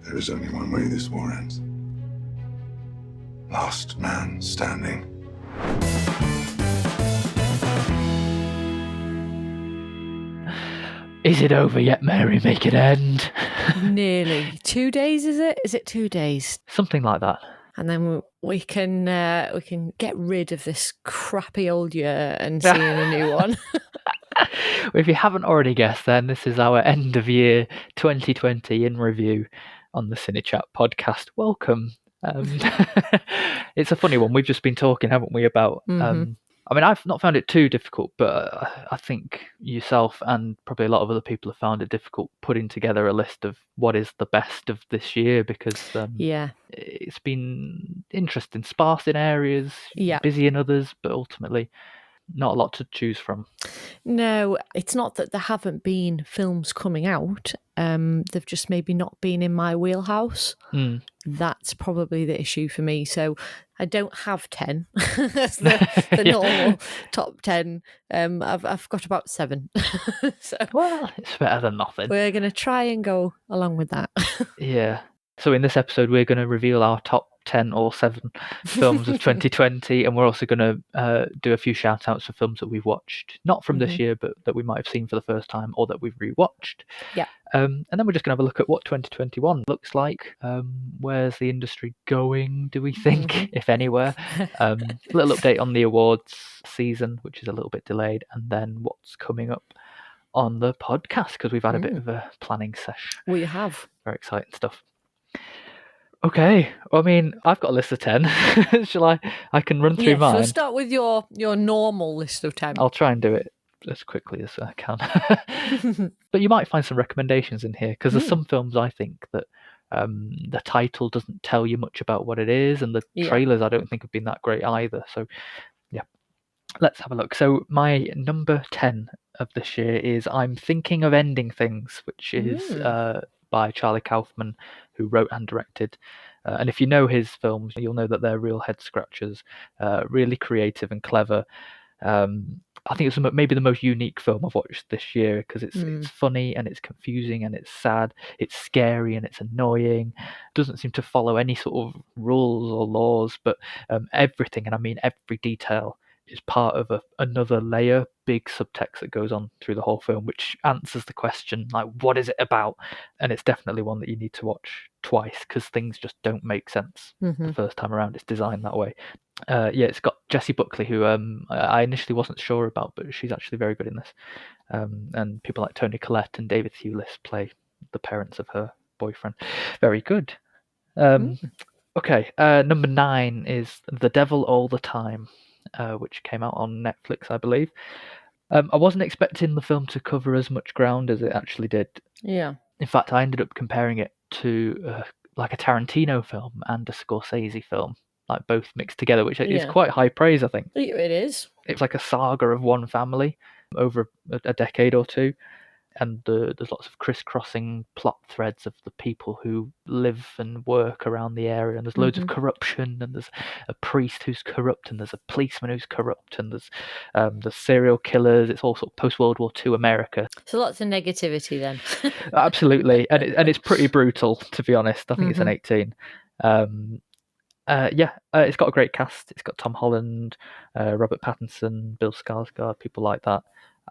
There is only one way this war ends. Last man standing. Is it over yet, Mary? Make it end. Nearly 2 days, is it? Is it 2 days? Something like that. And then we can get rid of this crappy old year and see in a new one. If you haven't already guessed, then this is our end of year 2020 in review on the CineChat podcast. Welcome. It's a funny one. We've just been talking, haven't we, about I mean, I've not found it too difficult, but I think yourself and probably a lot of other people have found it difficult putting together a list of what is the best of this year, because it's been interesting, sparse in areas, busy in others, but ultimately not a lot to choose from. No, it's not that there haven't been films coming out. They've just maybe not been in my wheelhouse. That's probably the issue for me. So I don't have 10 as the normal top 10. I've got about 7. Well, it's better than nothing. We're going to try and go along with that. Yeah. So in this episode, we're going to reveal our top 10 or 7 films of 2020, and we're also going to do a few shout outs for films that we've watched, not from this year, but that we might have seen for the first time or that we've rewatched. Yeah. And then we're just going to have a look at what 2021 looks like. Where's the industry going, do we think, if anywhere? A little update on the awards season, which is a little bit delayed, and then what's coming up on the podcast, because we've had a bit of a planning sesh. We have. Very exciting stuff. Okay, I mean, I've got a list of 10. Shall I? I can run through mine. So start with your normal list of 10. I'll try and do it as quickly as I can. But you might find some recommendations in here, because there's some films I think that the title doesn't tell you much about what it is, and the trailers I don't think have been that great either. So yeah, let's have a look. So my number 10 of this year is I'm Thinking of Ending Things, which is by Charlie Kaufman, who wrote and directed. And if you know his films, you'll know that they're real head scratchers, really creative and clever. I think it's maybe the most unique film I've watched this year, because it's funny and it's confusing and it's sad, it's scary and it's annoying. Doesn't seem to follow any sort of rules or laws, but everything, and I mean every detail, is part of another layer, big subtext that goes on through the whole film, which answers the question, like, what is it about? And it's definitely one that you need to watch twice, because things just don't make sense the first time around. It's designed that way. It's got Jessie Buckley, who I initially wasn't sure about, but she's actually very good in this. And people like Toni Collette and David Thewlis play the parents of her boyfriend. Very good. Okay, number 9 is The Devil All the Time, which came out on Netflix, I believe. I wasn't expecting the film to cover as much ground as it actually did. Yeah. In fact, I ended up comparing it to like a Tarantino film and a Scorsese film, like both mixed together, which is quite high praise, I think. It is. It's like a saga of one family over a decade or two. And there's lots of crisscrossing plot threads of the people who live and work around the area, and there's loads of corruption, and there's a priest who's corrupt, and there's a policeman who's corrupt, and there's serial killers. It's all sort of post-World War II America. So lots of negativity then. Absolutely, and it's pretty brutal, to be honest. I think it's an 18. It's got a great cast. It's got Tom Holland, Robert Pattinson, Bill Skarsgård, people like that.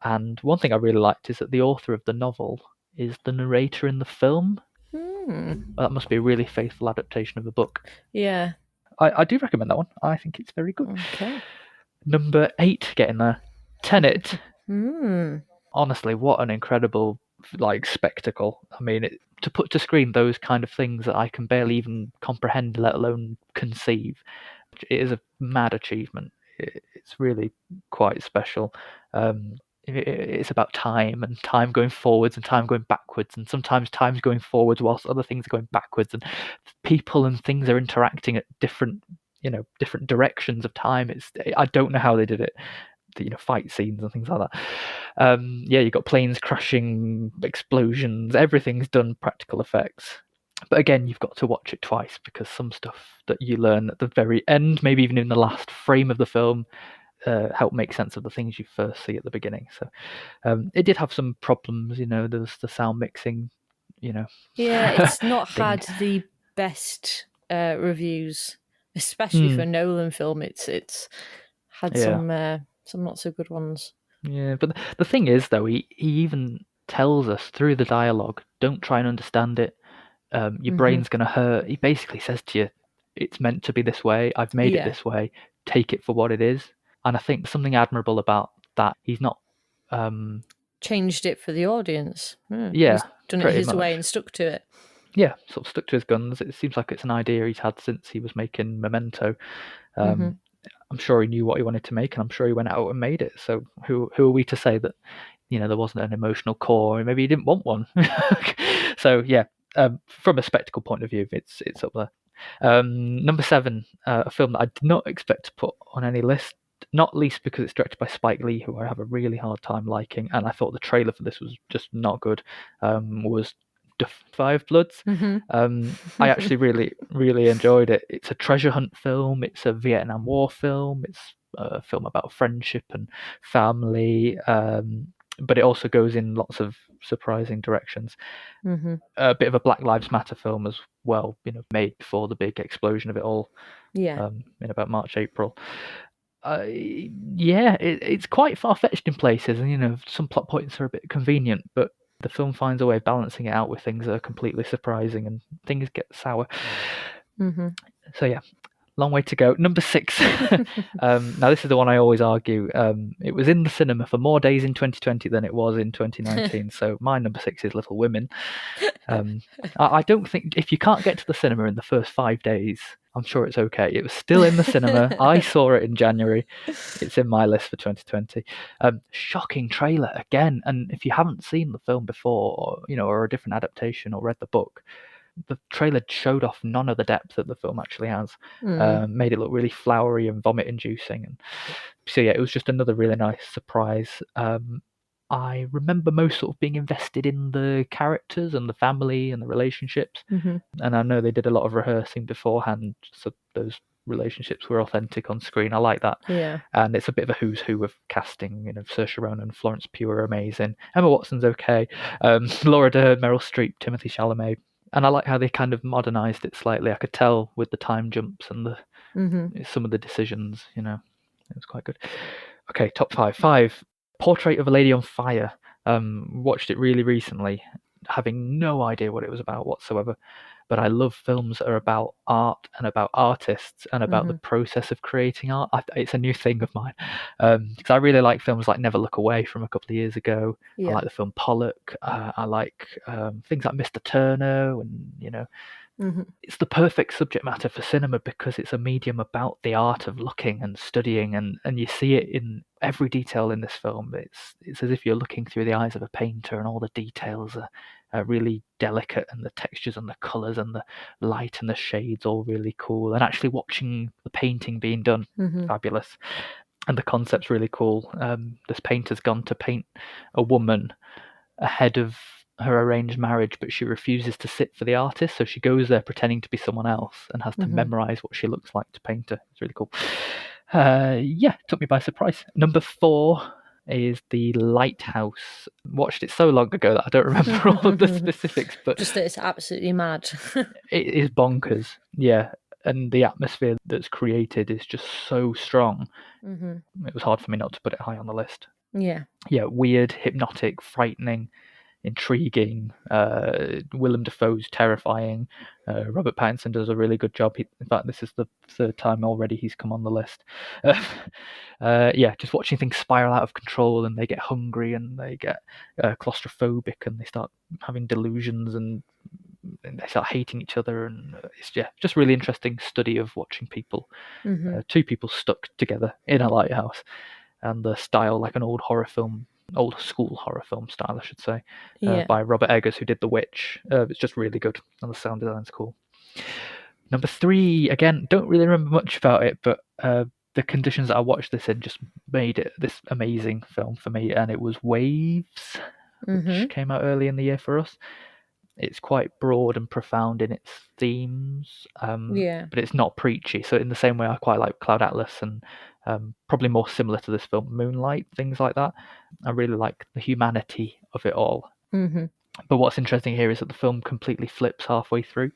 And one thing I really liked is that the author of the novel is the narrator in the film. That must be a really faithful adaptation of the book. Yeah. I do recommend that one. I think it's very good. Okay. Number 8, getting there. Tenet. Honestly, what an incredible spectacle. I mean, to put to screen those kind of things that I can barely even comprehend, let alone conceive, it is a mad achievement. It's really quite special. It's about time, and time going forwards and time going backwards, and sometimes time's going forwards whilst other things are going backwards, and people and things are interacting at different directions of time. I don't know how they did it. Fight scenes and things like that. You've got planes crashing, explosions, everything's done practical effects. But again, you've got to watch it twice, because some stuff that you learn at the very end, maybe even in the last frame of the film, help make sense of the things you first see at the beginning. So it did have some problems. There was the sound mixing Yeah, it's not thing. had the best reviews, especially for a Nolan film. It's had some not so good ones. Yeah, but the thing is, though, he even tells us through the dialogue, don't try and understand it. Your brain's going to hurt. He basically says to you, it's meant to be this way. I've made it this way. Take it for what it is. And I think something admirable about that, he's not... changed it for the audience. Yeah, he's done it his way and stuck to it. Yeah, sort of stuck to his guns. It seems like it's an idea he's had since he was making Memento. I'm sure he knew what he wanted to make, and I'm sure he went out and made it. So who are we to say that there wasn't an emotional core, and maybe he didn't want one? So yeah, from a spectacle point of view, it's up there. Number 7, a film that I did not expect to put on any list, not least because it's directed by Spike Lee, who I have a really hard time liking, and I thought the trailer for this was just not good. Was Five Bloods. I actually really, really enjoyed it. It's a treasure hunt film. It's a Vietnam War film. It's a film about friendship and family, but it also goes in lots of surprising directions. A bit of a Black Lives Matter film as well, made before the big explosion of it all. In about March, April. It's quite far-fetched in places, and some plot points are a bit convenient, but the film finds a way of balancing it out with things that are completely surprising, and things get sour. So yeah, long way to go. Number 6. Now this is the one I always argue. It was in the cinema for more days in 2020 than it was in 2019. So my number 6 is Little Women. I don't think, if you can't get to the cinema in the first 5 days, I'm sure it's okay. It was still in the cinema. I saw it in January. It's in my list for 2020. Shocking trailer again. And if you haven't seen the film before, or a different adaptation or read the book, the trailer showed off none of the depth that the film actually has. Made it look really flowery and vomit-inducing. And so yeah, it was just another really nice surprise. I remember most sort of being invested in the characters and the family and the relationships. And I know they did a lot of rehearsing beforehand, so those relationships were authentic on screen. I like that. Yeah. And it's a bit of a who's who of casting. Saoirse Ronan, Florence Pugh are amazing. Emma Watson's okay. Laura Dern, Meryl Streep, Timothée Chalamet. And I like how they kind of modernized it slightly. I could tell with the time jumps and some of the decisions, it was quite good. Okay, top 5. 5, Portrait of a Lady on Fire. Watched it really recently, having no idea what it was about whatsoever. But I love films that are about art and about artists and about the process of creating art. It's a new thing of mine, because I really like films like Never Look Away from a couple of years ago. I like the film Pollock. I like things like Mr. Turner, and it's the perfect subject matter for cinema because it's a medium about the art of looking and studying, and you see it in every detail in this film. It's as if you're looking through the eyes of a painter, and all the details are really delicate, and the textures and the colours and the light and the shades all really cool, and actually watching the painting being done, fabulous. And the concept's really cool. This painter's gone to paint a woman ahead of her arranged marriage, but she refuses to sit for the artist, so she goes there pretending to be someone else and has to memorize what she looks like to paint her. It's really cool. Took me by surprise. Number 4 is The Lighthouse. Watched it so long ago that I don't remember all of the specifics, but just that it's absolutely mad. It is bonkers. Yeah, and the atmosphere that's created is just so strong. It was hard for me not to put it high on the list. Yeah, weird, hypnotic, frightening, intriguing. Willem Dafoe's terrifying. Robert Pattinson does a really good job. In fact, this is the 3rd time already he's come on the list. Just watching things spiral out of control, and they get hungry, and they get claustrophobic, and they start having delusions, and they start hating each other, and it's just really interesting study of watching people, 2 people stuck together in a lighthouse, and the style like an old school horror film style, I should say, by Robert Eggers, who did The Witch. It's just really good, and the sound design's cool. Number 3, again, don't really remember much about it, but the conditions that I watched this in just made it this amazing film for me, and it was Waves, which came out early in the year for us. It's quite broad and profound in its themes, but it's not preachy. So in the same way I quite like Cloud Atlas and probably more similar to this film, Moonlight, things like that. I really like the humanity of it all. But what's interesting here is that the film completely flips halfway through.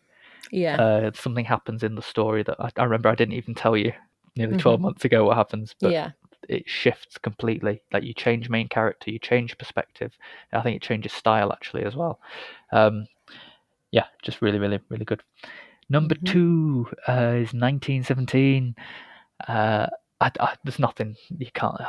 Yeah. Something happens in the story that I remember I didn't even tell you nearly 12 months ago what happens, but Yeah. it shifts completely. Like, you change main character, you change perspective. I think it changes style actually as well. Yeah, just really, really, really good. Number 2 is 1917. There's nothing you can't.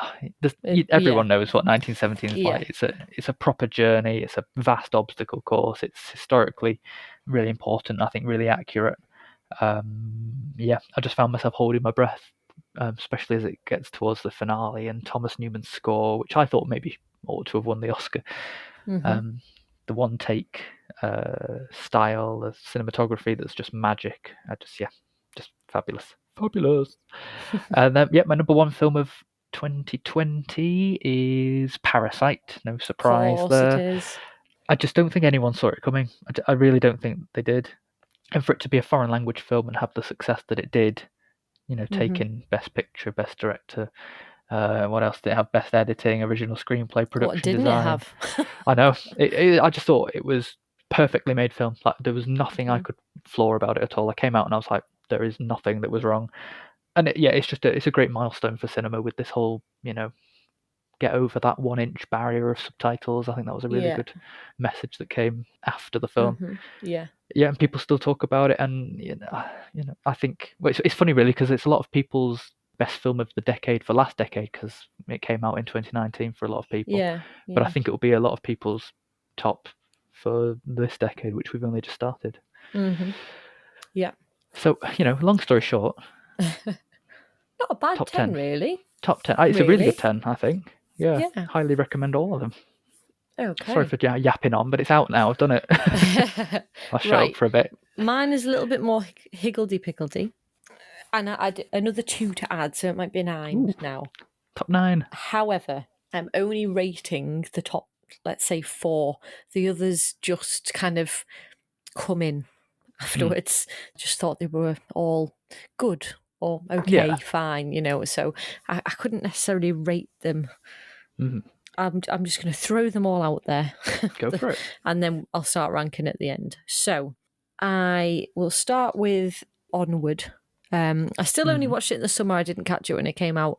Everyone knows what 1917 is like. It's a proper journey. It's a vast obstacle course. It's historically really important. I think really accurate. I just found myself holding my breath, especially as it gets towards the finale and Thomas Newman's score, which I thought maybe ought to have won the Oscar. The one take style, the cinematography that's just magic. Just fabulous. And then, my number 1 film of 2020 is Parasite. No surprise there. It is. I just don't think anyone saw it coming. I really don't think they did. And for it to be a foreign language film and have the success that it did, taking Best Picture, Best Director, what else did it have? Best Editing, Original Screenplay, Production What didn't Design. it have? I know. I just thought it was perfectly made film. Like, there was nothing I could flaw about it at all. I came out and I was like, there is nothing that was wrong. And it's a great milestone for cinema with this whole, get over that 1-inch barrier of subtitles. I think that was a really good message that came after the film. And people still talk about it, and I think it's funny really, because it's a lot of people's best film of the decade for last decade, because it came out in 2019 for a lot of people. But I think it will be a lot of people's top for this decade, which we've only just started. So, long story short, not a bad top 10 10 really. Top 10. It's a really good 10, I think. Yeah, highly recommend all of them. Okay. Sorry for yapping on, but it's out now. I've done it. I'll shut up for a bit. Mine is a little bit more higgledy-piggledy. And I did another 2 to add, so it might be 9 now. Top 9. However, I'm only rating the top, let's say, 4. The others just kind of come in afterwards. Just thought they were all good or okay, fine, so I couldn't necessarily rate them. I'm just going to throw them all out there. Go for it. And then I'll start ranking at the end. So I will start with Onward. I still only watched it in the summer. I didn't catch it when it came out.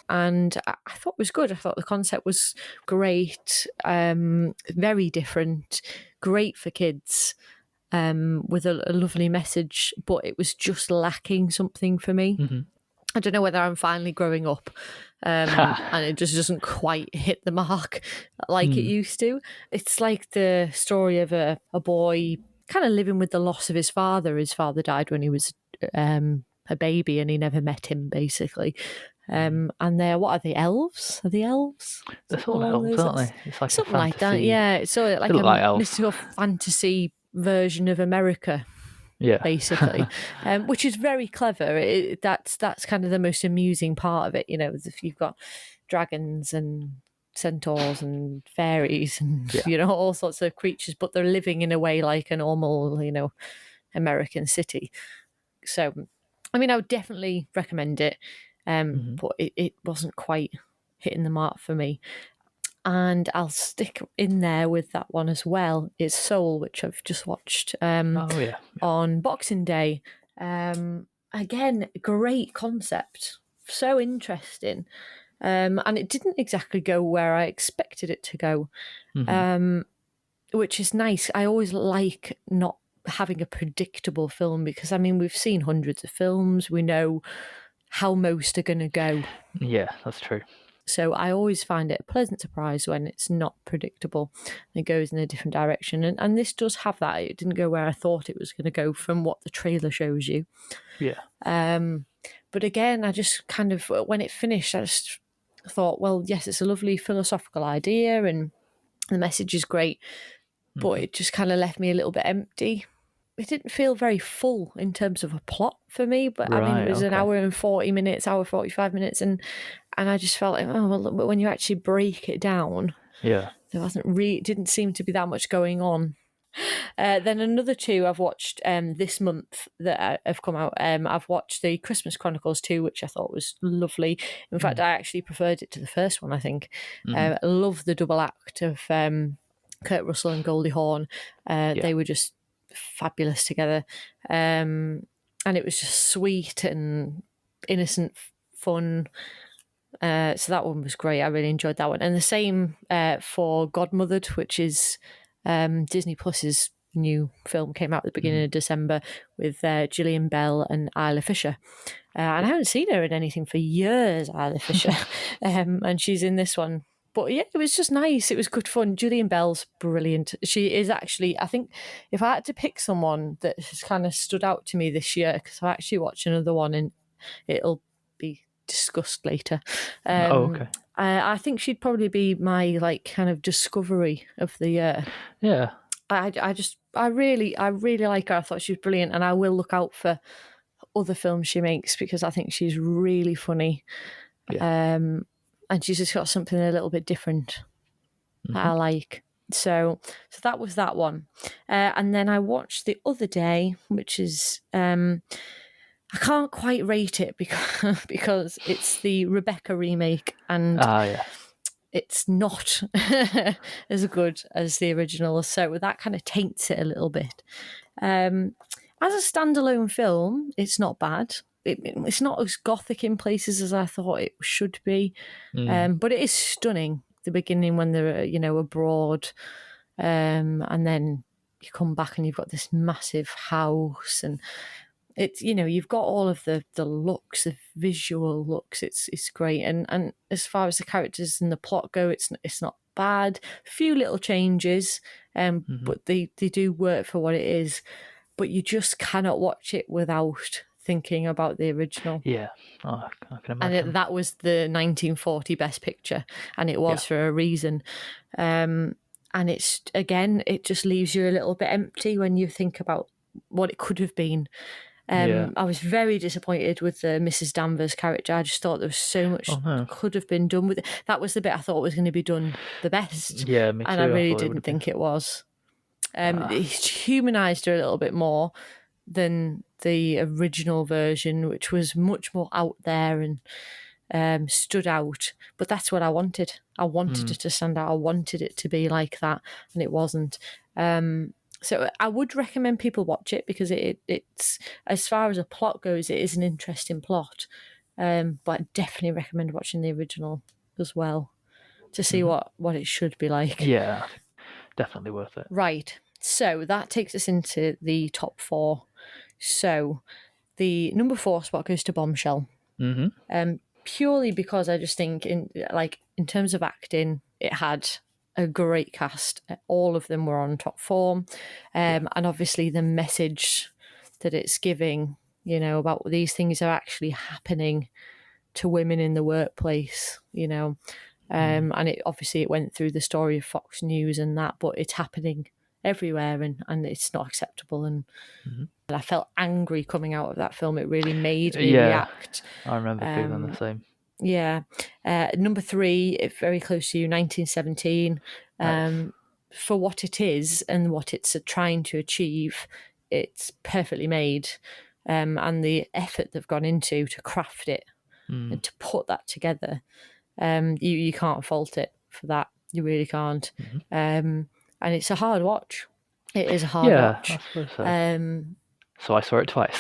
And I thought it was good. I thought the concept was great, very different, great for kids, with a lovely message, but it was just lacking something for me. I don't know whether I'm finally growing up, and it just doesn't quite hit the mark like it used to. It's like the story of a boy kind of living with the loss of his father. His father died when he was a baby, and he never met him, basically. And they're, what are they, elves? Are they elves? They're sort of elves, aren't they? It's like something like that. Yeah, it's sort of like a mystical fantasy version of America. Yeah, basically, which is very clever. That's kind of the most amusing part of it. If you've got dragons and centaurs and fairies and all sorts of creatures, but they're living in a way like a normal American city. So, I mean, I would definitely recommend it, but it wasn't quite hitting the mark for me. And I'll stick in there with that one as well. It's Soul, which I've just watched on Boxing Day. Again, great concept, so interesting. And it didn't exactly go where I expected it to go, which is nice. I always like not having a predictable film, because, I mean, we've seen hundreds of films. We know how most are going to go. Yeah, that's true. So I always find it a pleasant surprise when it's not predictable and it goes in a different direction. And this does have that. It didn't go where I thought it was going to go from what the trailer shows you. Yeah. But again, I just kind of, when it finished, I just thought, well, yes, it's a lovely philosophical idea and the message is great, but it just kind of left me a little bit empty. It didn't feel very full in terms of a plot for me, but I mean, it was an hour and 40 minutes, hour 45 minutes, and I just felt like, oh, well, but when you actually break it down, there didn't seem to be that much going on. Then another 2 I've watched this month that have come out. I've watched the Christmas Chronicles 2, which I thought was lovely. In fact, I actually preferred it to the first one, I think. I love the double act of Kurt Russell and Goldie Hawn. They were just fabulous together. And it was just sweet and innocent fun. So that one was great. I really enjoyed that one. And the same for Godmothered, which is Disney Plus's new film, came out at the beginning of December with Gillian Bell and Isla Fisher. And I haven't seen her in anything for years, Isla Fisher. And she's in this one. But yeah, it was just nice. It was good fun. Gillian Bell's brilliant. She is actually, I think, if I had to pick someone that has kind of stood out to me this year, because I actually watched another one and it'll be discussed later. Okay. I think she'd probably be my like kind of discovery of the year. Yeah. I really like her. I thought she was brilliant, and I will look out for other films she makes because I think she's really funny. Yeah. And she's just got something a little bit different that I like. So that was that one. And then I watched the other day, which is I can't quite rate it because it's the Rebecca remake, and it's not as good as the original. So that kind of taints it a little bit. As a standalone film, it's not bad. It's not as gothic in places as I thought it should be, but it is stunning. The beginning when they're abroad, and then you come back and you've got this massive house, and it's you've got all of the looks, the visual looks. It's great, and as far as the characters and the plot go, it's not bad. A few little changes, but they do work for what it is. But you just cannot watch it without thinking about the original. Yeah, I can imagine. And that was the 1940 Best Picture, and it was for a reason. And it's, again, it just leaves you a little bit empty when you think about what it could have been. I was very disappointed with the Mrs. Danvers character. I just thought there was so much could have been done with it. That was the bit I thought was going to be done the best. Yeah, me too. And I really didn't think it was. It humanised her a little bit more than the original version, which was much more out there and stood out. But that's what I wanted. I wanted it to stand out. I wanted it to be like that, and it wasn't. So I would recommend people watch it because it's, as far as a plot goes, it is an interesting plot. But I definitely recommend watching the original as well to see what it should be like. Yeah, definitely worth it. Right. So that takes us into the top 4. So the number 4 spot goes to Bombshell. Purely because I just think in terms of acting, it had a great cast. All of them were on top form. And obviously the message that it's giving, about these things are actually happening to women in the workplace, and it went through the story of Fox News and that, but it's happening everywhere, and it's not acceptable. And I felt angry coming out of that film. It really made me react. I remember feeling the same. Yeah. Number 3, it's very close to you, 1917. For what it is and what it's trying to achieve, it's perfectly made. And the effort they've gone into to craft it and to put that together, you can't fault it for that. You really can't. And it's a hard watch. It is a hard watch. I suppose so. So I saw it twice.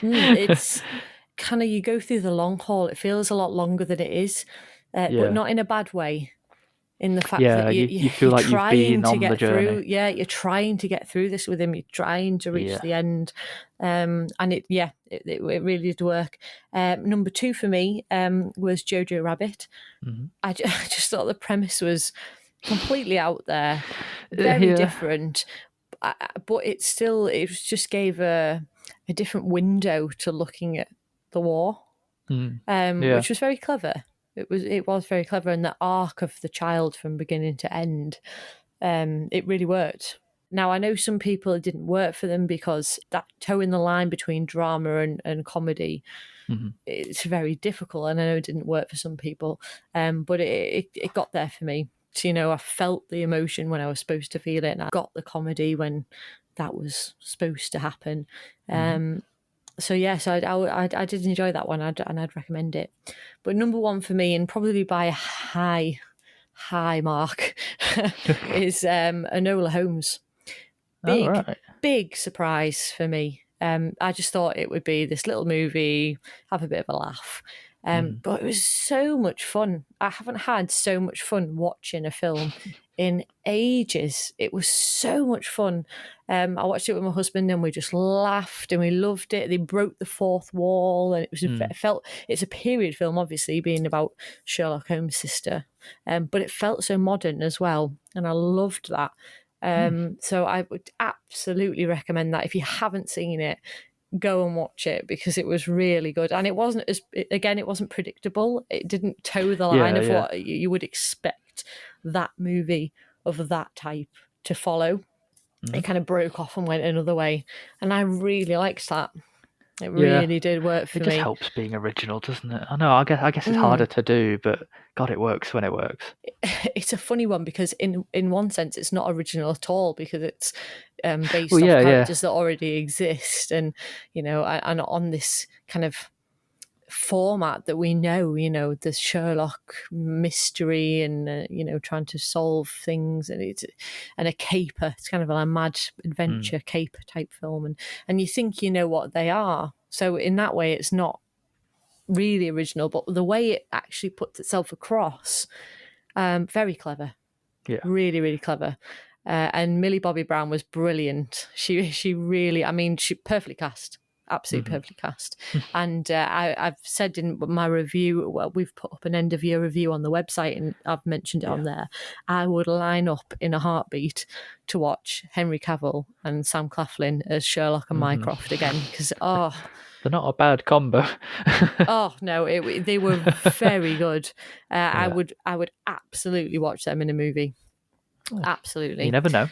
It's kind of, you go through the long haul. It feels a lot longer than it is, but not in a bad way. In the fact that you feel like you've been on the journey. Through, you're trying to get through this with him. You're trying to reach the end, and it really did work. Number 2 for me was Jojo Rabbit. I just thought the premise was completely out there, very different, but it just gave a different window to looking at the war, which was very clever. It was very clever, and the arc of the child from beginning to end, it really worked. Now, I know some people it didn't work for them because that toeing the line between drama and comedy, it's very difficult, and I know it didn't work for some people, but it got there for me. So, I felt the emotion when I was supposed to feel it, and I got the comedy when that was supposed to happen. So I did enjoy that one, and I'd recommend it. But number 1 for me, and probably by a high high mark is Enola Holmes. Oh, right. Big surprise for me. I just thought it would be this little movie, have a bit of a laugh. But it was so much fun. I haven't had so much fun watching a film in ages. It was so much fun. I watched it with my husband and we just laughed and we loved it. They broke the fourth wall, and it's a period film, obviously, being about Sherlock Holmes' sister. But it felt so modern as well, and I loved that. So I would absolutely recommend that. If you haven't seen it, go and watch it, because it was really good. And it wasn't predictable. It didn't toe the line of what you would expect that movie of that type to follow. It kind of broke off and went another way. And I really liked that. It really did work for me. It just helps being original, doesn't it? I know. I guess it's harder to do, but God, it works when it works. It's a funny one because in one sense it's not original at all, because it's based off characters that already exist, and and on this kind of format that we know, the Sherlock mystery and trying to solve things, and a caper. It's kind of a mad adventure caper type film, and you think you know what they are. So in that way, it's not really original, but the way it actually puts itself across, very clever. Yeah, really, really clever. And Millie Bobby Brown was brilliant. She really, she perfectly cast. Absolutely perfectly cast. And I've said in my review, well, we've put up an end of year review on the website and I've mentioned it on there. I would line up in a heartbeat to watch Henry Cavill and Sam Claflin as Sherlock and Mycroft again, because they're not a bad combo. Oh no, they were very good. I would absolutely watch them in a movie. Absolutely. You never know.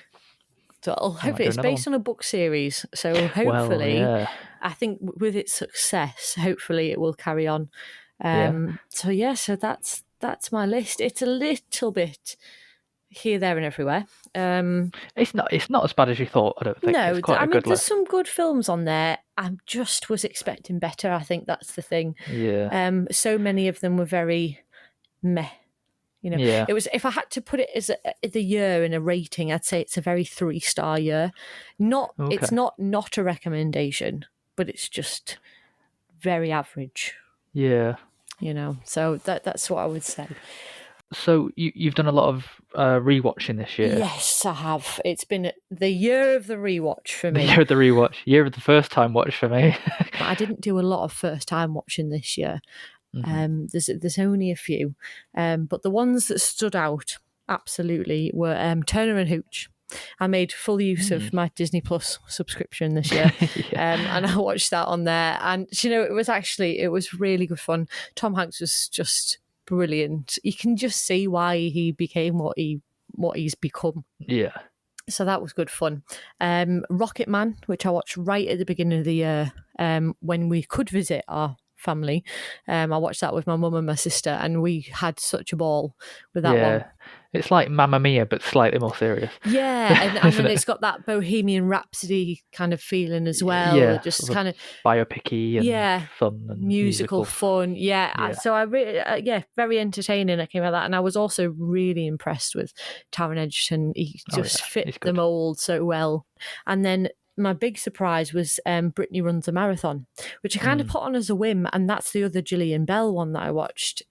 So hopefully it's based on a book series, so hopefully, I think with its success, hopefully it will carry on. So that's my list. It's a little bit here, there, and everywhere. It's not as bad as you thought. I don't think. No, it's quite a good there's list. some good films on there. I just was expecting better. I think that's the thing. Yeah. So many of them were very meh. It was, if I had to put it as the year in a rating, I'd say it's a very 3-star year. It's not a recommendation, but it's just very average. Yeah. So that's what I would say. So you've done a lot of rewatching this year. Yes, I have. It's been the year of the rewatch for me. The year of the rewatch. Year of the first time watch for me. But I didn't do a lot of first time watching this year. There's only a few, but the ones that stood out absolutely were Turner and Hooch. I made full use of my Disney Plus subscription this year, and I watched that on there. And it was really good fun. Tom Hanks was just brilliant. You can just see why he became what he's become. Yeah. So that was good fun. Rocket Man, which I watched right at the beginning of the year, when we could visit our family. I watched that with my mum and my sister, and we had such a ball with that one. It's like Mamma Mia, but slightly more serious. Yeah, and then it's got that Bohemian Rhapsody kind of feeling as well. Yeah, just kind of biopic-y and fun and musical fun. Yeah. So I really, very entertaining. I came out of that, and I was also really impressed with Taron Egerton. He just fit the mold so well. And then my big surprise was Brittany Runs a Marathon, which I kind of put on as a whim, and that's the other Gillian Bell one that I watched.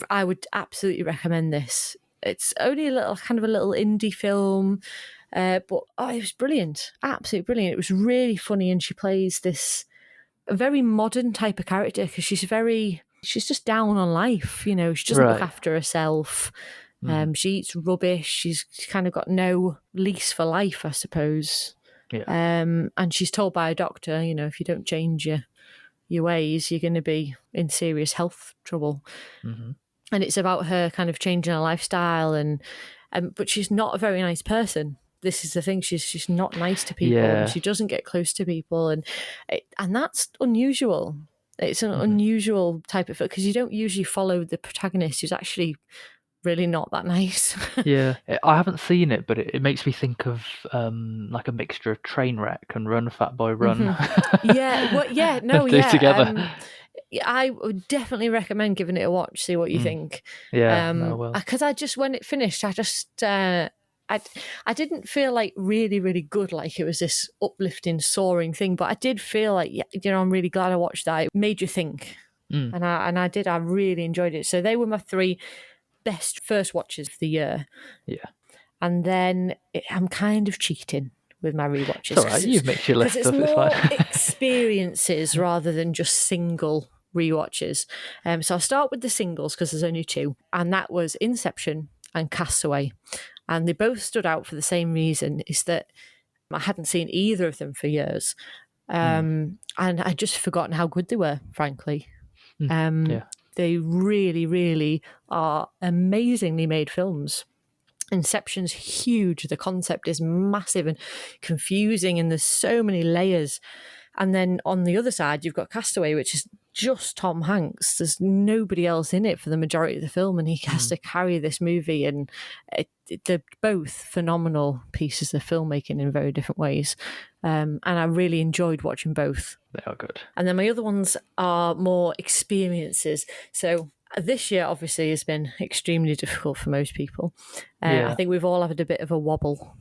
I would absolutely recommend this. It's only a little indie film, but it was brilliant, absolutely brilliant. It was really funny, and she plays this a very modern type of character because she's just down on life. She doesn't look after herself. She eats rubbish. She's kind of got no lease for life, I suppose. Yeah. And she's told by a doctor, if you don't change your ways, you're going to be in serious health trouble. And it's about her kind of changing her lifestyle, but she's not a very nice person. This is the thing; she's not nice to people. And she doesn't get close to people, and that's unusual. It's an unusual type of film because you don't usually follow the protagonist who's actually really not that nice. Yeah, I haven't seen it, but it makes me think of like a mixture of Trainwreck and Run Fat Boy Run. Together. I would definitely recommend giving it a watch, see what you think. Yeah, no, well. Because I just, when it finished, I just, I didn't feel like really, really good, like it was this uplifting, soaring thing, but I did feel like, I'm really glad I watched that. It made you think. And I really enjoyed it. So they were my 3 best first watches of the year. Yeah. And then I'm kind of cheating with my rewatches. It's all right, you've mixed your list it's up, it's more fine. experiences rather than just single rewatches. So I'll start with the singles because there's only 2. And that was Inception and Castaway. And they both stood out for the same reason, is that I hadn't seen either of them for years. And I'd just forgotten how good they were, frankly. They really, really are amazingly made films. Inception's huge. The concept is massive and confusing, and there's so many layers. And then on the other side, you've got Castaway, which is just Tom Hanks. There's nobody else in it for the majority of the film, and he has to carry this movie. And they're both phenomenal pieces of filmmaking in very different ways. And I really enjoyed watching both. They are good. And then my other ones are more experiences. So this year, obviously, has been extremely difficult for most people. I think we've all had a bit of a wobble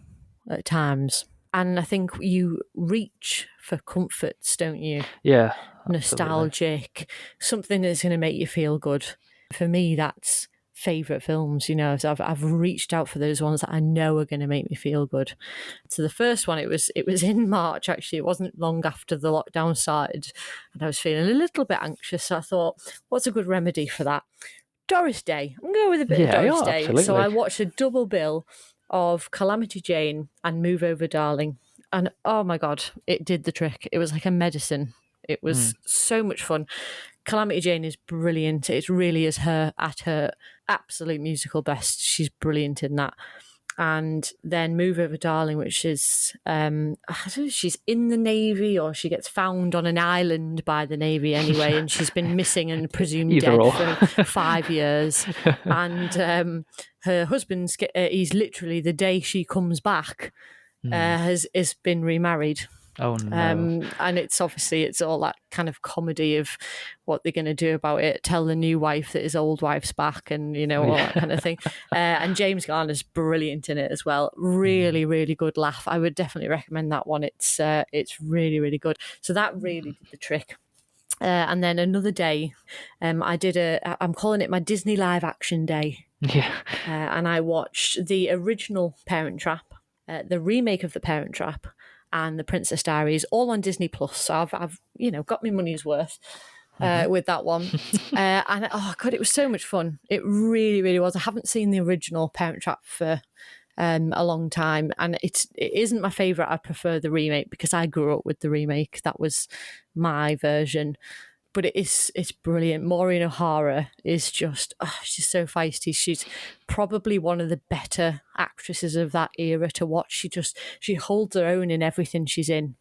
at times. And I think you reach for comforts, don't you? Yeah. Nostalgic, something that's going to make you feel good. For me, that's favourite films, so I've reached out for those ones that I know are going to make me feel good. So the first one, it was in March, actually. It wasn't long after the lockdown started, and I was feeling a little bit anxious. So I thought, what's a good remedy for that? Doris Day. I'm going to go with a bit of Doris Day. Absolutely. So I watched a double bill of Calamity Jane and Move Over Darling, and oh my God, it did the trick. It was like a medicine. It was so much fun. Calamity Jane is brilliant. It really is her at her absolute musical best. She's brilliant in that. And then Move Over Darling, which is, I don't know if she's in the Navy or she gets found on an island by the Navy anyway, and she's been missing and presumed dead for 5 years. And her husband's, he's literally, the day she comes back, has been remarried. Oh no! And it's all that kind of comedy of what they're going to do about it. Tell the new wife that his old wife's back, and all that kind of thing. And James Garner's brilliant in it as well. Really, really good laugh. I would definitely recommend that one. It's really, really good. So that really did the trick. And then another day, I did I'm calling it my Disney live action day. Yeah. And I watched the original Parent Trap, the remake of The Parent Trap, and The Princess Diaries, all on Disney Plus. So I've got my money's worth with that one. And oh God, it was so much fun. It really, really was. I haven't seen the original Parent Trap for a long time, and it isn't my favourite. I prefer the remake because I grew up with the remake. That was my version. But it's brilliant. Maureen O'Hara is just, she's so feisty. She's probably one of the better actresses of that era to watch. She holds her own in everything she's in.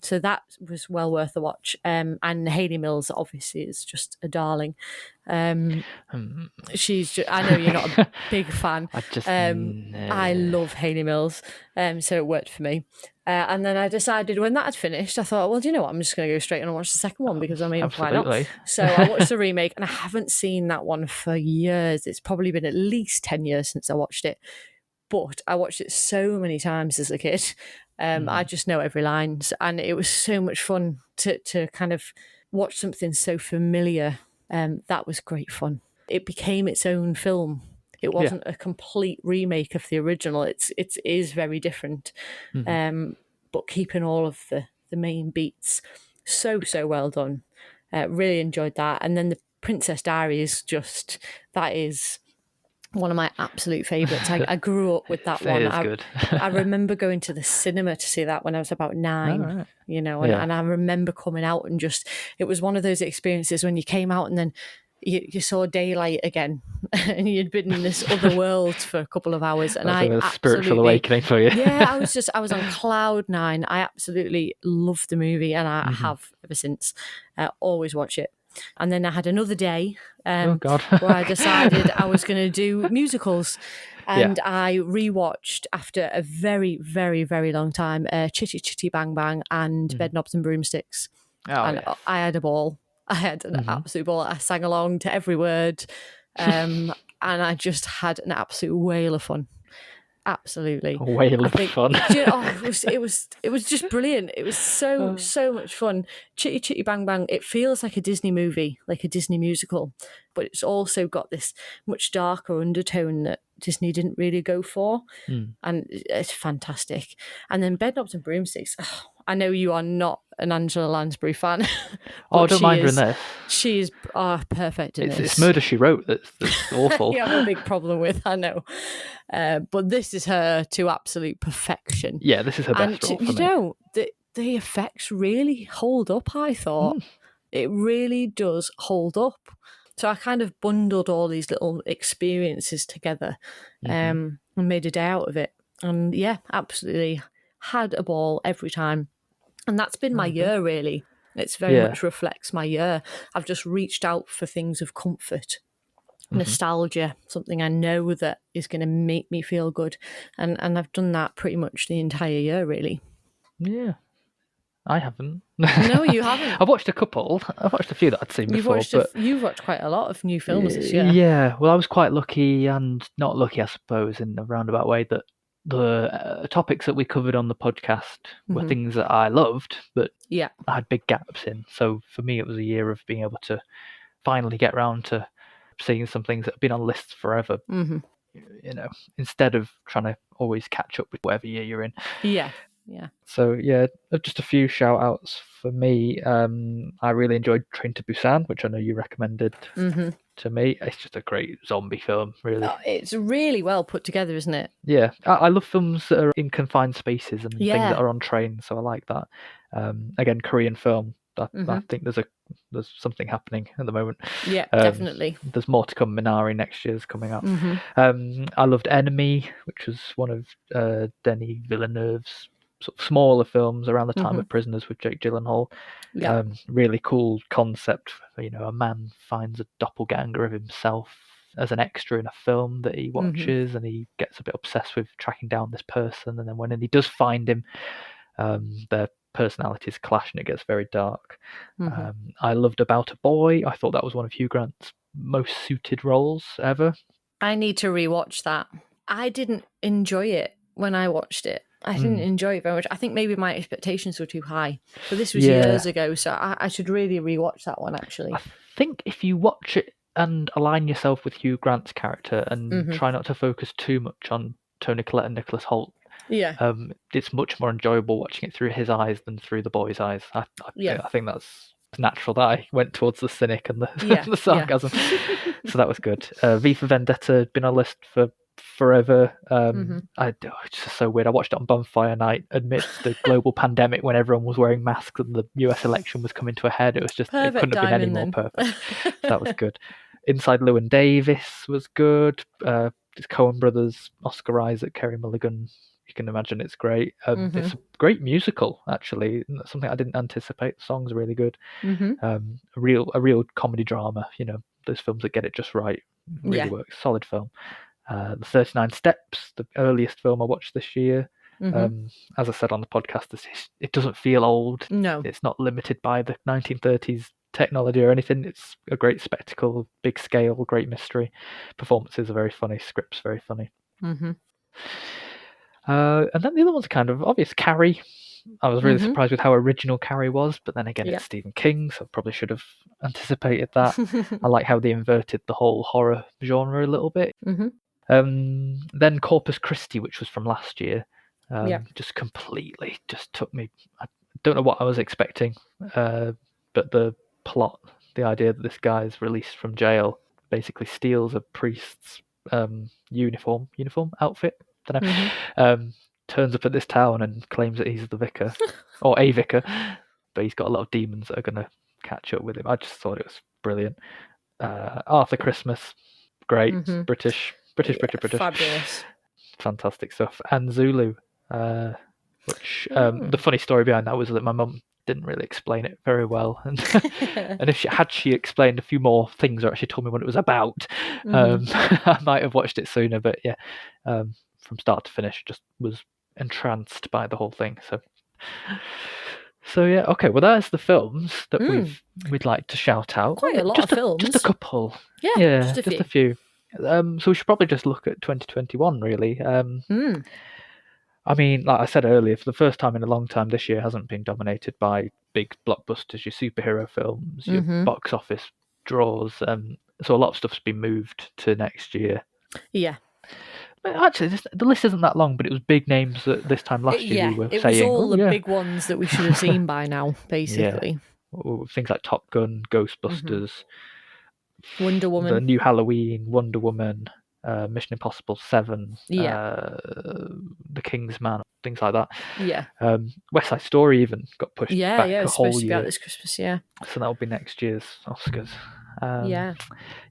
So that was well worth a watch. And Hayley Mills, obviously, is just a darling. She's just, I know you're not a big fan. I love Hayley Mills. So it worked for me. And then I decided when that had finished, I thought, well, do you know what? I'm just going to go straight on and watch the second one because, why not? So I watched the remake, and I haven't seen that one for years. It's probably been at least 10 years since I watched it. But I watched it so many times as a kid. I just know every line. And it was so much fun to kind of watch something so familiar. That was great fun. It became its own film. It wasn't a complete remake of the original. It is very different, but keeping all of the main beats. So well done. Really enjoyed that. And then The Princess Diaries, that is one of my absolute favourites. I grew up with that one. Good. I remember going to the cinema to see that when I was about 9, right. And I remember coming out and it was one of those experiences when you came out and then you saw daylight again and you'd been in this other world for a couple of hours. And That was a spiritual awakening for you. Yeah, I was on cloud 9. I absolutely loved the movie, and I have ever since. Always watch it. And then I had another day where I decided I was going to do musicals. And I rewatched, after a very, very, very long time, Chitty Chitty Bang Bang and Bedknobs and Broomsticks. I had a ball. I had an Mhm. absolute ball. I sang along to every word, and I just had an absolute whale of fun. Absolutely, A whale I of think. fun. It was just brilliant. It was so much fun. Chitty Chitty Bang Bang. It feels like a Disney movie, like a Disney musical, but it's also got this much darker undertone that Disney didn't really go for, and it's fantastic. And then Bedknobs and Broomsticks. Oh, I know you are not an Angela Lansbury fan. Oh, I but don't mind her in this. She is perfect in this. It's Murder, She Wrote that's awful. You have a big problem with, I know. But this is her to absolute perfection. Yeah, this is her best role for me. You know, the effects really hold up, I thought. It really does hold up. So I kind of bundled all these little experiences together and made a day out of it. And yeah, absolutely had a ball every time. And that's been my year, really. It's very much reflects my year. I've just reached out for things of comfort, nostalgia, something I know that is going to make me feel good. And I've done that pretty much the entire year, really. Yeah. I haven't. No, you haven't. I've watched a couple. I've watched a few that I'd seen before. You've watched quite a lot of new films this year. Yeah, well, I was quite lucky and not lucky, I suppose, in a roundabout way, that the topics that we covered on the podcast were things that I loved, but I had big gaps in. So for me, it was a year of being able to finally get round to seeing some things that have been on lists forever. You know, instead of trying to always catch up with whatever year you're in. Yeah. So yeah, just a few shout outs for me. I really enjoyed Train to Busan, which I know you recommended to me. It's just a great zombie film, really. Oh, it's really well put together, isn't it? Yeah, I love films that are in confined spaces and things that are on trains, so I like that. Again, Korean film. I think there's something happening at the moment. Yeah, definitely. There's more to come. Minari next year's coming up. I loved Enemy, which was one of Denis Villeneuve's sort of smaller films around the time of Prisoners with Jake Gyllenhaal. Yeah. Really cool concept. You know, a man finds a doppelganger of himself as an extra in a film that he watches, and he gets a bit obsessed with tracking down this person. And then when he does find him, their personalities clash and it gets very dark. I loved About a Boy. I thought that was one of Hugh Grant's most suited roles ever. I need to rewatch that. I didn't enjoy it when I watched it. I didn't enjoy it very much. I think maybe my expectations were too high. But this was years ago, so I should really rewatch that one, actually. I think if you watch it and align yourself with Hugh Grant's character and try not to focus too much on Toni Collette and Nicholas Hoult, it's much more enjoyable watching it through his eyes than through the boy's eyes. I think that's natural that I went towards the cynic and the sarcasm. So that was good. V for Vendetta had been on a list for forever. It's just so weird. I watched it on bonfire night amidst the global pandemic when everyone was wearing masks and the US election was coming to a head. It was just perfect. It couldn't have been any more perfect. So that was good. Inside Llewyn Davis was good. It's Coen Brothers, Oscar Isaac, Kerry Mulligan. You can imagine it's great. It's a great musical, actually. Something I didn't anticipate. The song's really good. A real comedy drama. You know, those films that get it just right really works. Solid film. The 39 Steps, the earliest film I watched this year. As I said on the podcast, it doesn't feel old. No. It's not limited by the 1930s technology or anything. It's a great spectacle, big scale, great mystery. Performances are very funny, scripts very funny. And then the other one's kind of obvious. Carrie. I was really surprised with how original Carrie was, but then again, it's Stephen King, so I probably should have anticipated that. I like how they inverted the whole horror genre a little bit. Then Corpus Christi, which was from last year, just completely just took me. I don't know what I was expecting, but the plot, the idea that this guy is released from jail, basically steals a priest's uniform outfit. Don't know. Turns up at this town and claims that he's the vicar or a vicar, but he's got a lot of demons that are going to catch up with him. I just thought it was brilliant. Arthur Christmas, great. British. Fabulous. Fantastic stuff. And Zulu, which the funny story behind that was that my mum didn't really explain it very well, and and if she explained a few more things or actually told me what it was about, I might have watched it sooner. But yeah, from start to finish, just was entranced by the whole thing. So yeah, okay. Well, there's the films that we'd like to shout out. Quite a lot just of films. Just a couple. Yeah, just a few. So we should probably just look at 2021, really. I mean, like I said earlier, for the first time in a long time, this year hasn't been dominated by big blockbusters, your superhero films, your box office draws. So a lot of stuff's been moved to next year. Yeah. But actually, the list isn't that long, but it was big names that this time last year we were it saying. It was all the big ones that we should have seen by now, basically. Yeah. Things like Top Gun, Ghostbusters, Wonder Woman, the new Halloween, Wonder Woman, Mission Impossible 7, The King's Man, things like that. Yeah. West Side Story even got pushed back a whole supposed to be year. out this Christmas, yeah. So that'll be next year's Oscars.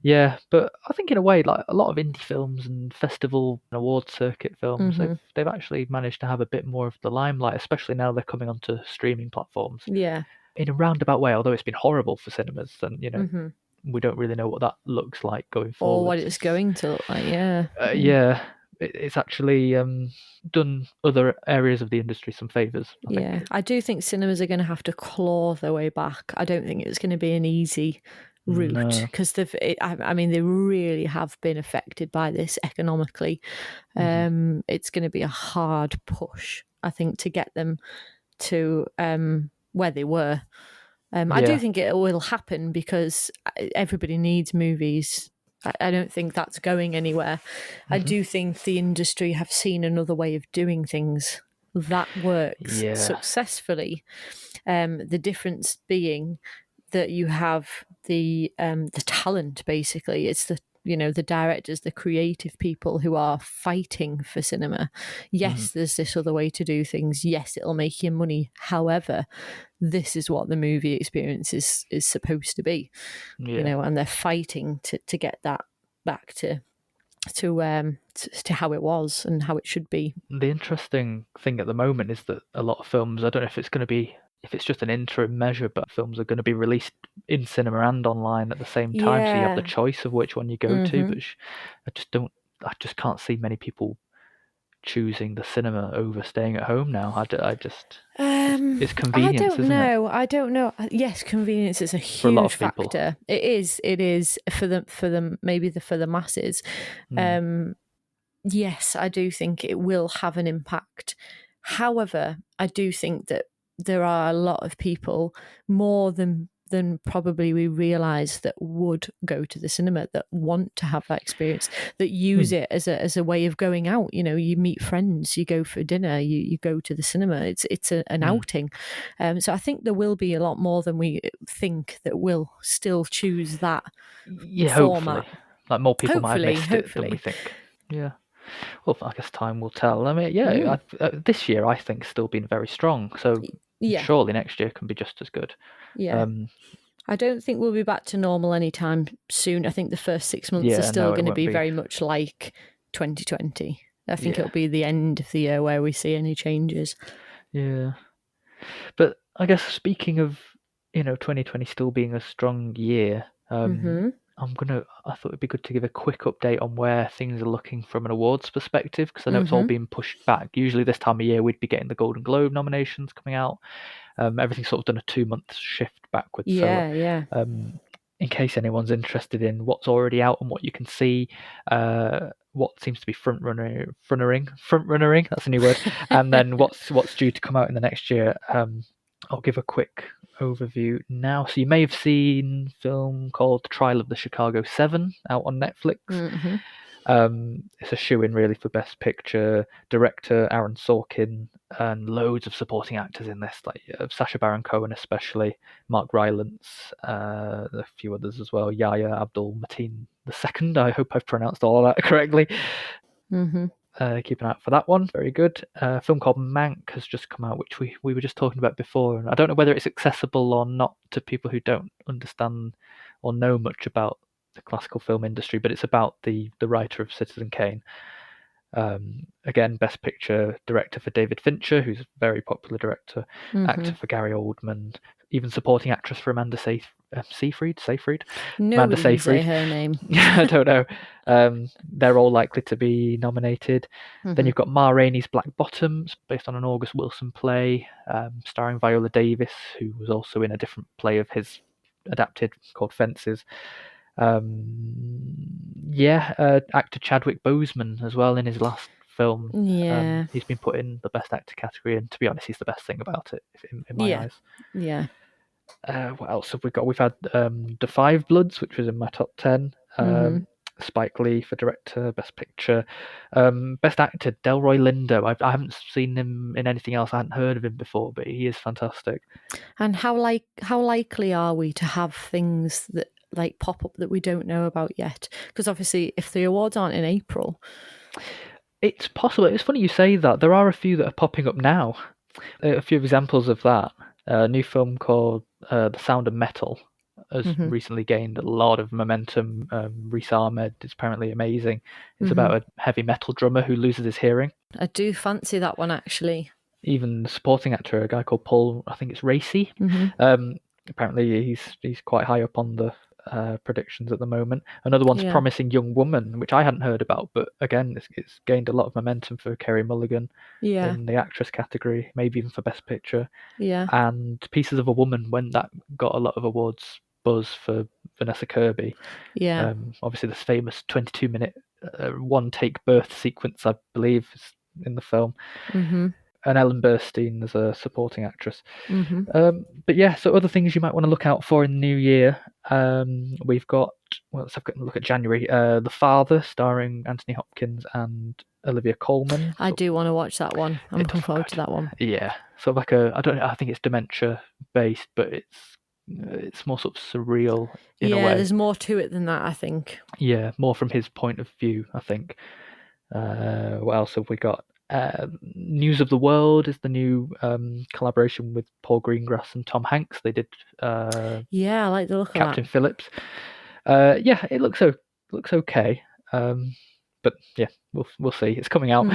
Yeah, but I think in a way, like a lot of indie films and festival and award circuit films, they've actually managed to have a bit more of the limelight, especially now they're coming onto streaming platforms. Yeah. In a roundabout way, although it's been horrible for cinemas, and we don't really know what that looks like going forward. Or what it's going to look like, it's actually done other areas of the industry some favours. I do think cinemas are going to have to claw their way back. I don't think it's going to be an easy route because they really have been affected by this economically. It's going to be a hard push, I think, to get them to where they were. I do think it will happen because everybody needs movies. I don't think that's going anywhere. I do think the industry have seen another way of doing things that works successfully. The difference being that you have the talent, basically. It's the directors, the creative people who are fighting for cinema. Yes, there's this other way to do things. Yes, it'll make you money. However, this is what the movie experience is supposed to be. And they're fighting to get that back to how it was and how it should be. The interesting thing at the moment is that a lot of films, I don't know if it's just an interim measure, but films are going to be released in cinema and online at the same time, so you have the choice of which one you go to. But I just can't see many people choosing the cinema over staying at home now. It's convenience. I don't know. Yes, convenience is a huge factor. It is for them maybe for the masses. Yes, I do think it will have an impact. However, I do think that there are a lot of people, more than probably we realise, that would go to the cinema, that want to have that experience, that use it as a way of going out. You meet friends, you go for dinner, you go to the cinema. It's an outing. So I think there will be a lot more than we think that will still choose that format. Hopefully. Like more people might have missed it than we think. Yeah. Well, I guess time will tell. I mean, this year I think still been very strong. So surely next year can be just as good. Yeah. I don't think we'll be back to normal anytime soon. I think the first 6 months are still going to be very much like 2020. I think it'll be the end of the year where we see any changes. Yeah. But I guess speaking of 2020 still being a strong year, I thought it'd be good to give a quick update on where things are looking from an awards perspective, because I know it's all been pushed back. Usually this time of year we'd be getting the Golden Globe nominations coming out. Everything's sort of done a 2-month shift backwards. In case anyone's interested in what's already out and what you can see, what seems to be front runnering, that's a new word, and then what's due to come out in the next year. I'll give a quick overview now. So you may have seen a film called The Trial of the Chicago 7 out on Netflix. It's a shoe-in really for Best Picture. Director Aaron Sorkin, and loads of supporting actors in this, like Sacha Baron Cohen especially, Mark Rylance, a few others as well, Yahya Abdul-Mateen II. I hope I've pronounced all of that correctly. Keep an eye out for that one. Very good. A film called Mank has just come out, which we were just talking about before, and I don't know whether it's accessible or not to people who don't understand or know much about the classical film industry, but it's about the writer of Citizen Kane. Again, Best Picture director for David Fincher, who's a very popular director, actor for Gary Oldman, even supporting actress for Amanda Seyfried. Nobody can say Seyfried. her name. I don't know. They're all likely to be nominated. Then you've got Ma Rainey's Black Bottoms, based on an August Wilson play, starring Viola Davis, who was also in a different play of his adapted called Fences. Actor Chadwick Boseman as well in his last film. Yeah. He's been put in the Best Actor category, and to be honest, he's the best thing about it in my eyes. Yeah. What else have we got? We've had The Five Bloods, which was in my top 10. Spike Lee for director, Best Picture. Best Actor, Delroy Lindo. I haven't seen him in anything else. I hadn't heard of him before, but he is fantastic. And how likely are we to have things that like pop up that we don't know about yet? Because obviously, if the awards aren't in April, it's possible. It's funny you say that. There are a few that are popping up now. A few examples of that. A new film called The Sound of Metal has recently gained a lot of momentum. Riz Ahmed is apparently amazing. It's about a heavy metal drummer who loses his hearing. I do fancy that one, actually. Even the supporting actor, a guy called Paul, I think it's Racy. Apparently he's quite high up on the predictions at the moment. Another one's Promising Young Woman, which I hadn't heard about, but again, it's gained a lot of momentum for Carey Mulligan in the actress category, maybe even for Best Picture. And Pieces of a Woman, when that got a lot of awards buzz for Vanessa Kirby. Obviously this famous 22-minute one-take birth sequence, I believe, is in the film. And Ellen Burstyn as a supporting actress. But yeah, so other things you might want to look out for in the new year. We've got, let's have a look at January. The Father, starring Anthony Hopkins and Olivia Colman. I do want to watch that one. I'm looking forward to that one. Yeah, sort of like I think it's dementia based, but it's more sort of surreal in a way. Yeah, there's more to it than that, I think. Yeah, more from his point of view, I think. What else have we got? News of the World is the new collaboration with Paul Greengrass and Tom Hanks. They did I like the look of Captain Phillips. It looks okay. But yeah, we'll see. It's coming out.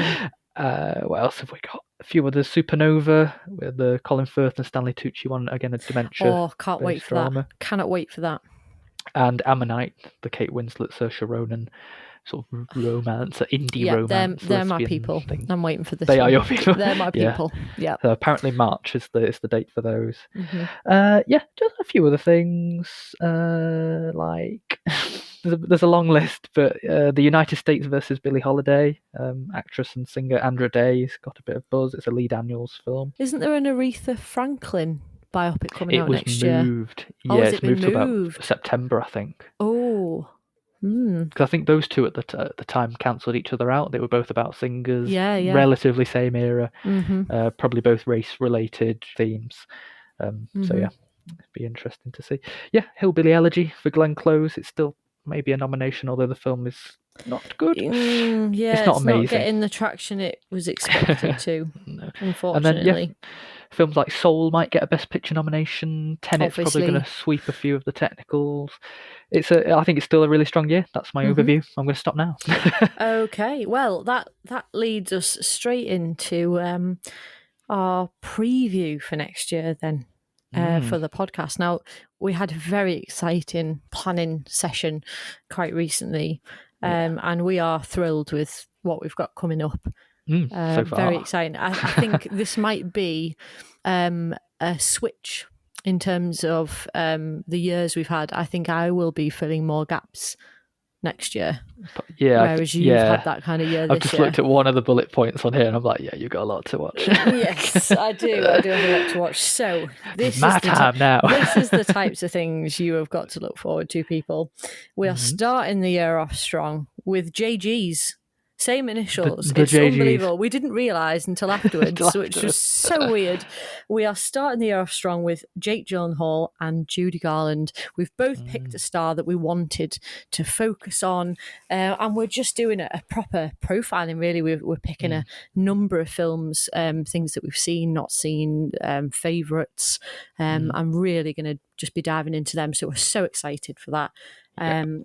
What else have we got? A few others. Supernova with the Colin Firth and Stanley Tucci one, again a dementia. Oh, can't wait for that. Cannot wait for that. And Ammonite, the Kate Winslet, Saoirse Ronan sort of romance, indie romance. They're my people. Thing. I'm waiting for this. They are your people. They're my people. Yeah. So apparently March is the date for those. Just a few other things. Like there's a long list, but The United States versus Billie Holiday, actress and singer Andra Day's got a bit of buzz. It's a Lee Daniels film. Isn't there an Aretha Franklin biopic coming out next year? It was moved. Yeah, it's moved to about September, I think. Oh. Because I think those two at the time cancelled each other out. They were both about singers, relatively same era, probably both race-related themes. So yeah, it'd be interesting to see. Yeah, Hillbilly Elegy for Glenn Close. It's still maybe a nomination, although the film is not good. It's not amazing. Not getting the traction it was expected to, unfortunately. And then, films like Soul might get a Best Picture nomination. Tenet's probably going to sweep a few of the technicals. I think it's still a really strong year. That's my overview. I'm going to stop now. Okay, well that leads us straight into our preview for next year then. For the podcast. Now, we had a very exciting planning session quite recently, and we are thrilled with what we've got coming up. So far. Very exciting. I think this might be a switch in terms of the years we've had. I think I will be filling more gaps next year. Whereas you've had that kind of year this year. I've just looked at one of the bullet points on here and I'm like, yeah, you've got a lot to watch. Yes, I do. I do have a lot to watch. So this is the types of things you have got to look forward to, people. We are starting the year off strong with JG's. Same initials. It's JGs. Unbelievable. We didn't realise until afterwards, which was so weird. We are starting the year off strong with Jake Gyllenhaal and Judy Garland. We've both picked a star that we wanted to focus on, and we're just doing a proper profiling, really. We're picking a number of films, things that we've seen, not seen, favourites. I'm really going to just be diving into them, so we're so excited for that.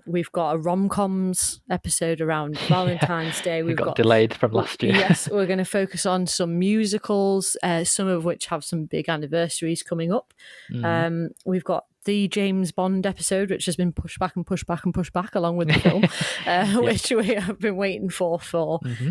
We've got a rom-coms episode around Valentine's Day. We've got delayed from last year. Yes, we're going to focus on some musicals, some of which have some big anniversaries coming up. We've got the James Bond episode, which has been pushed back and pushed back and pushed back along with the film, which we have been waiting for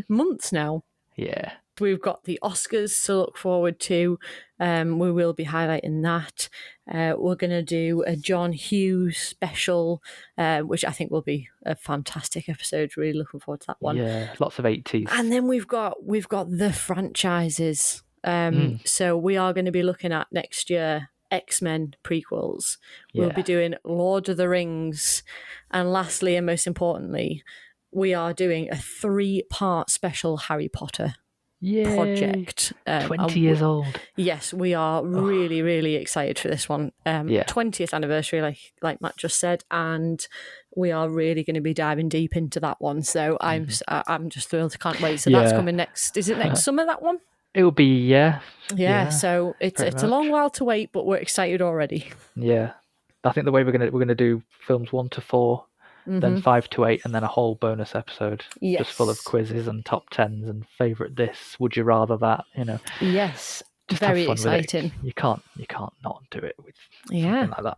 months now. Yeah. We've got the Oscars to look forward to. We will be highlighting that. We're going to do a John Hughes special, which I think will be a fantastic episode. Really looking forward to that one. Yeah, lots of 80s. And then we've got the franchises. So we are going to be looking at next year X-Men prequels. We'll be doing Lord of the Rings. And lastly, and most importantly, we are doing a 3-part special Harry Potter project. 20 years old. Yes, we are really, really excited for this one. 20th anniversary, like Matt just said, and we are really going to be diving deep into that one. So I'm just thrilled. Can't wait. So that's coming next. Is it next summer, that one? It will be, yeah. So it's a long while to wait, but we're excited already. Yeah. I think the way we're gonna do films 1 to 4, then 5 to 8, and then a whole bonus episode just full of quizzes and top 10s and favourite this, would you rather that, Yes, just very have fun exciting. With it. You can't not do it with something like that.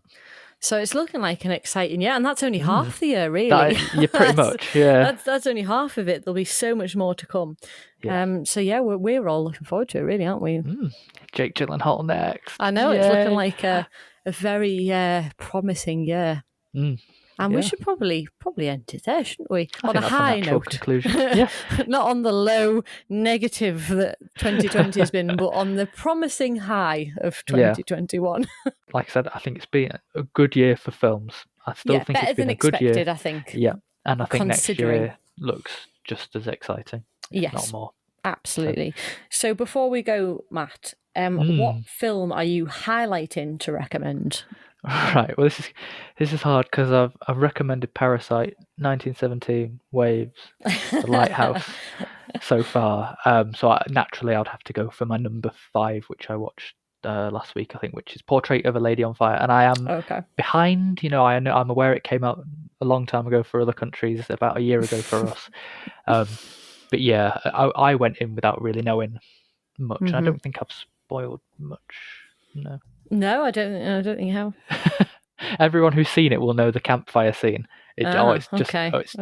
So it's looking like an exciting year, and that's only half the year, really. You're pretty much, yeah. That's only half of it. There'll be so much more to come. Yeah. So we're all looking forward to it, really, aren't we? Jake Gyllenhaal next. I know, it's looking like a very promising year. And we should probably end it there, shouldn't we? I on think a that's high natural note. conclusion. Yeah. Not on the low negative that 2020 has been, but on the promising high of 2021. Like I said, I think it's been a good year for films. I still think it's been a good year. Better than expected, I think. Yeah, and I think next year looks just as exciting. Yes, not more. Absolutely. So before we go, Matt, what film are you highlighting to recommend? Right. Well, this is hard because I've recommended Parasite, 1917, Waves, The Lighthouse so far. So naturally, I'd have to go for my number 5, which I watched last week, I think, which is Portrait of a Lady on Fire. And I am behind. I'm aware it came out a long time ago for other countries, about a year ago for us. But yeah, I went in without really knowing much. I don't think I've spoiled much. No, I don't think how. Everyone who's seen it will know the campfire scene. It's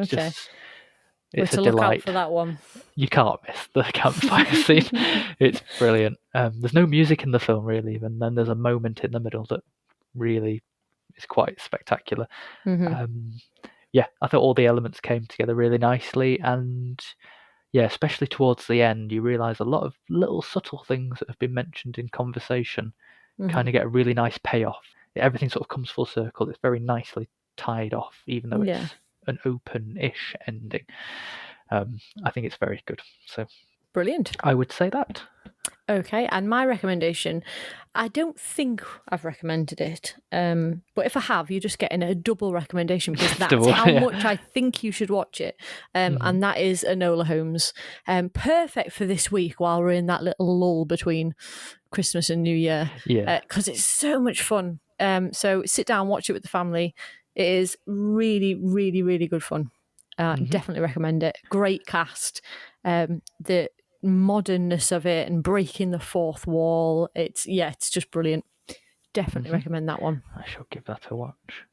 just it's a look delight. Out for that one. You can't miss the campfire scene. It's brilliant. There's no music in the film really, and then there's a moment in the middle that really is quite spectacular. I thought all the elements came together really nicely, and especially towards the end, you realise a lot of little subtle things that have been mentioned in conversation kind of get a really nice payoff. Everything sort of comes full circle. It's very nicely tied off, even though it's an open-ish ending. I think it's very good. So brilliant. I would say that. Okay, and my recommendation, I don't think I've recommended it, but if I have, you're just getting a double recommendation because that's how much I think you should watch it. And that is Enola Holmes. Perfect for this week while we're in that little lull between Christmas and New Year. Yeah. Because it's so much fun. So sit down, watch it with the family. It is really, really, really good fun. Definitely recommend it. Great cast. The modernness of it and breaking the fourth wall. It's just brilliant. Definitely recommend that one. I shall give that a watch.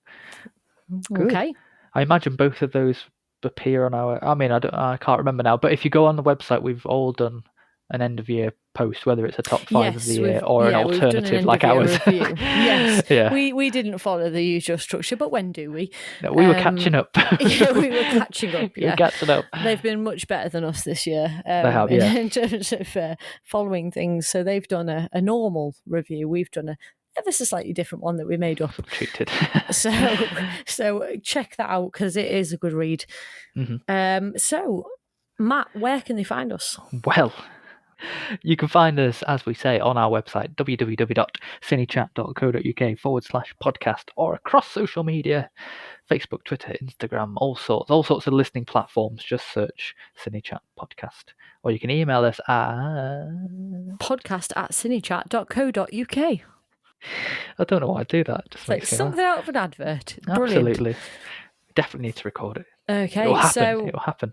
Good. Okay. I imagine both of those appear on our. I can't remember now. But if you go on the website, we've all done an end of year post, whether it's a top 5 of the year or an alternative like ours. Yes. We didn't follow the usual structure, but when do we? No, we were catching up. We were catching up. We were catching up. They've been much better than us this year. They have, in terms of following things. So they've done a normal review. We've done a ever so slightly different one that we made up. Treated. So check that out because it is a good read. So Matt, where can they find us? Well, you can find us, as we say, on our website, www.cinechat.co.uk/podcast, or across social media, Facebook, Twitter, Instagram, all sorts of listening platforms. Just search CineChat Podcast. Or you can email us at podcast@cinechat.co.uk. I don't know why I do that. Just like something out of an advert. Absolutely. Brilliant. Definitely need to record it. Okay, it'll happen.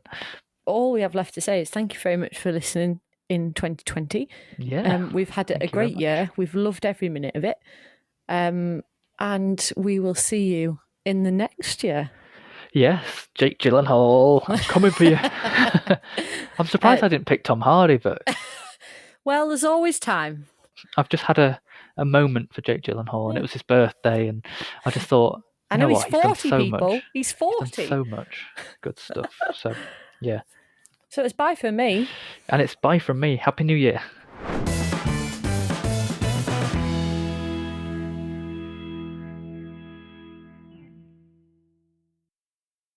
All we have left to say is thank you very much for listening in 2020. Yeah. We've had a great year. We've loved every minute of it. And And we will see you in the next year. Yes, Jake Gyllenhaal, I'm coming for you. I'm surprised I didn't pick Tom Hardy, but well, there's always time. I've just had a moment for Jake Gyllenhaal, and it was his birthday, and I just thought, I know he's what? He's done 40, so people. much. He's 40. He's done so much good stuff. So, yeah. So it's bye from me. And it's bye from me. Happy New Year.